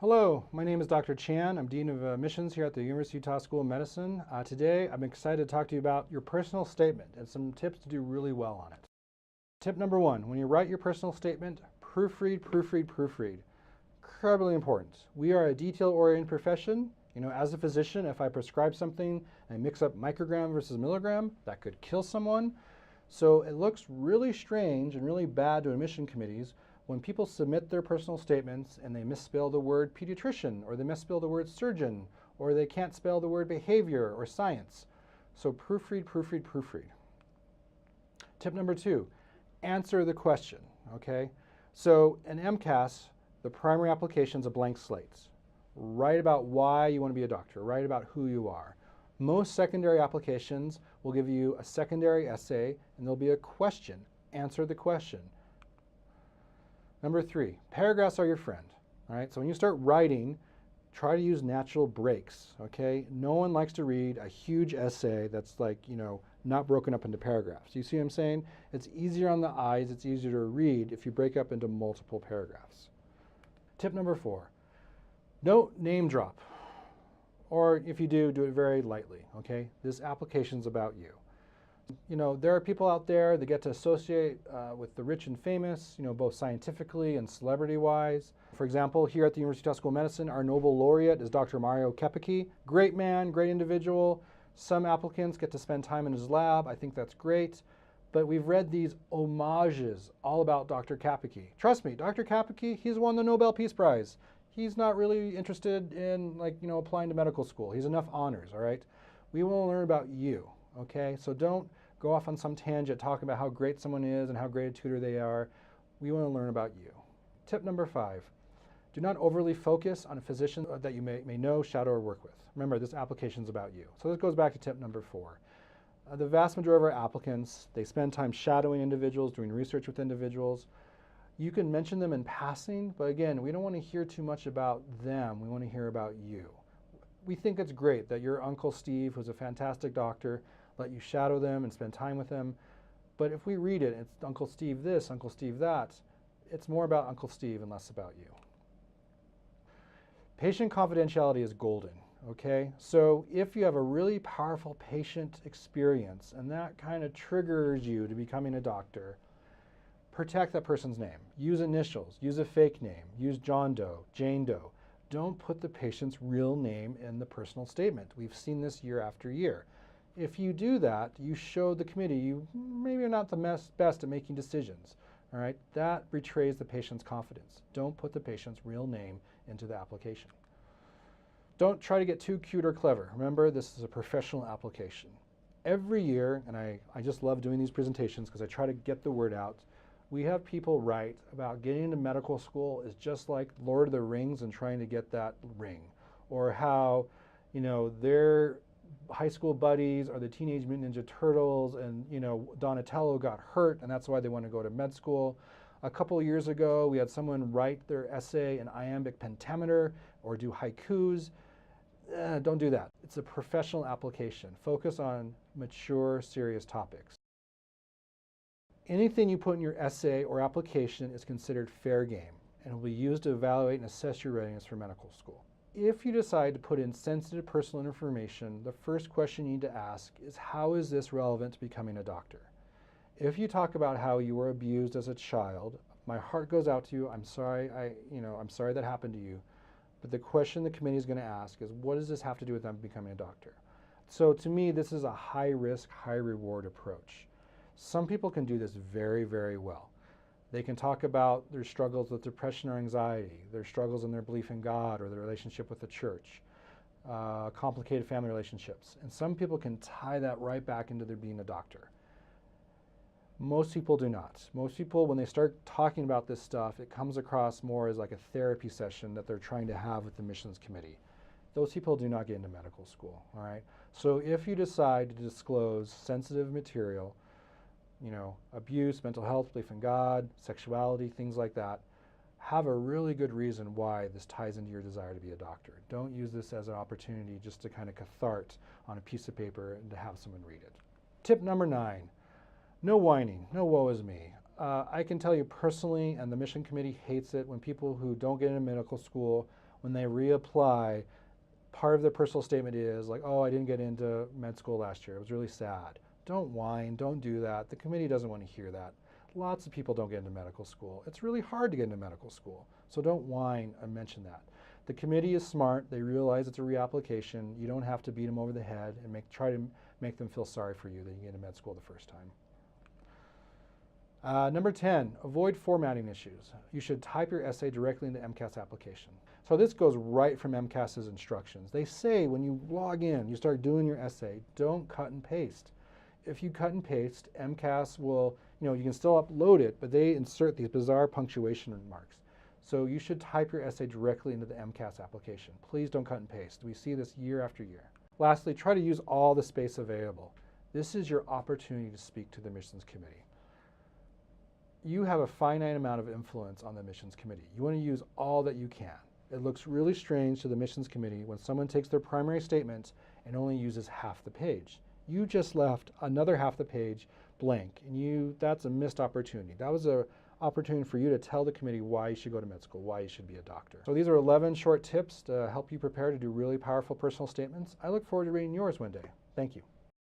Hello, my name is Dr. Chan. I'm Dean of Admissions here at the University of Utah School of Medicine. Today, I'm excited to talk to you about your personal statement and some tips to do really well on it. Tip number one, when you write your personal statement, proofread, proofread, proofread. Incredibly important. We are a detail-oriented profession. As a physician, if I prescribe something and mix up microgram versus milligram, that could kill someone. So it looks really strange and really bad to admission committees when people submit their personal statements and they misspell the word pediatrician, or they misspell the word surgeon, or they can't spell the word behavior or science. So proofread, proofread, proofread. Tip number two, answer the question, okay? So in MCAS, the primary application is a blank slate. Write about why you want to be a doctor, write about who you are. Most secondary applications will give you a secondary essay and there'll be a question. Answer the question. Number three, paragraphs are your friend. All right, so when you start writing, try to use natural breaks, okay? No one likes to read a huge essay that's not broken up into paragraphs. You see what I'm saying? It's easier on the eyes, it's easier to read if you break up into multiple paragraphs. Tip number four, don't name drop. Or if you do it very lightly, okay? This application's about you. There are people out there that get to associate with the rich and famous, both scientifically and celebrity-wise. For example, here at the University of Utah School of Medicine, our Nobel laureate is Dr. Mario Kepicki. Great man, great individual. Some applicants get to spend time in his lab. I think that's great. But we've read these homages all about Dr. Kepicki. Trust me, Dr. Kepicki, he's won the Nobel Peace Prize. He's not really interested in applying to medical school. He's enough honors, all right? We want to learn about you, okay? So don't go off on some tangent talking about how great someone is and how great a tutor they are. We want to learn about you. Tip number five, do not overly focus on a physician that you may know, shadow, or work with. Remember, this application is about you. So this goes back to tip number four. The vast majority of our applicants, they spend time shadowing individuals, doing research with individuals. You can mention them in passing, but again, we don't want to hear too much about them. We want to hear about you. We think it's great that your Uncle Steve, who's a fantastic doctor, let you shadow them and spend time with them. But if we read it, it's Uncle Steve this, Uncle Steve that, it's more about Uncle Steve and less about you. Patient confidentiality is golden, okay? So if you have a really powerful patient experience and that kind of triggers you to becoming a doctor, protect that person's name. Use initials, use a fake name, use John Doe, Jane Doe. Don't put the patient's real name in the personal statement. We've seen this year after year. If you do that, you show the committee you maybe are not the best at making decisions, all right? That betrays the patient's confidence. Don't put the patient's real name into the application. Don't try to get too cute or clever. Remember, this is a professional application. Every year, and I just love doing these presentations because I try to get the word out, we have people write about getting into medical school is just like Lord of the Rings and trying to get that ring, or how, their high school buddies are the Teenage Mutant Ninja Turtles and, Donatello got hurt and that's why they want to go to med school. A couple of years ago, we had someone write their essay in iambic pentameter or do haikus. Don't do that. It's a professional application. Focus on mature, serious topics. Anything you put in your essay or application is considered fair game and will be used to evaluate and assess your readiness for medical school. If you decide to put in sensitive personal information, the first question you need to ask is, how is this relevant to becoming a doctor? If you talk about how you were abused as a child, my heart goes out to you. I'm sorry, I'm sorry that happened to you. But the question the committee is going to ask is, what does this have to do with them becoming a doctor? So to me, this is a high risk, high reward approach. Some people can do this very, very well. They can talk about their struggles with depression or anxiety, their struggles in their belief in God or their relationship with the church, complicated family relationships. And some people can tie that right back into their being a doctor. Most people do not. Most people, when they start talking about this stuff, it comes across more as like a therapy session that they're trying to have with the admissions committee. Those people do not get into medical school, all right? So if you decide to disclose sensitive material, abuse, mental health, belief in God, sexuality, things like that, have a really good reason why this ties into your desire to be a doctor. Don't use this as an opportunity just to kind of cathart on a piece of paper and to have someone read it. Tip number 9, no whining, no woe is me. I can tell you personally, and the admission committee hates it when people who don't get into medical school when they reapply, part of their personal statement is like, oh, I didn't get into med school last year. It was really sad. Don't whine, don't do that. The committee doesn't want to hear that. Lots of people don't get into medical school. It's really hard to get into medical school. So don't whine and mention that. The committee is smart. They realize it's a reapplication. You don't have to beat them over the head and try to make them feel sorry for you that you get into med school the first time. Number 10, avoid formatting issues. You should type your essay directly into MCAS application. So this goes right from MCAS's instructions. They say when you log in, you start doing your essay, don't cut and paste. If you cut and paste, MCAS will, you can still upload it, but they insert these bizarre punctuation marks. So you should type your essay directly into the MCAS application. Please don't cut and paste. We see this year after year. Lastly, try to use all the space available. This is your opportunity to speak to the admissions committee. You have a finite amount of influence on the admissions committee. You want to use all that you can. It looks really strange to the admissions committee when someone takes their primary statement and only uses half the page. You just left another half the page blank, and that's a missed opportunity. That was an opportunity for you to tell the committee why you should go to med school, why you should be a doctor. So these are 11 short tips to help you prepare to do really powerful personal statements. I look forward to reading yours one day. Thank you.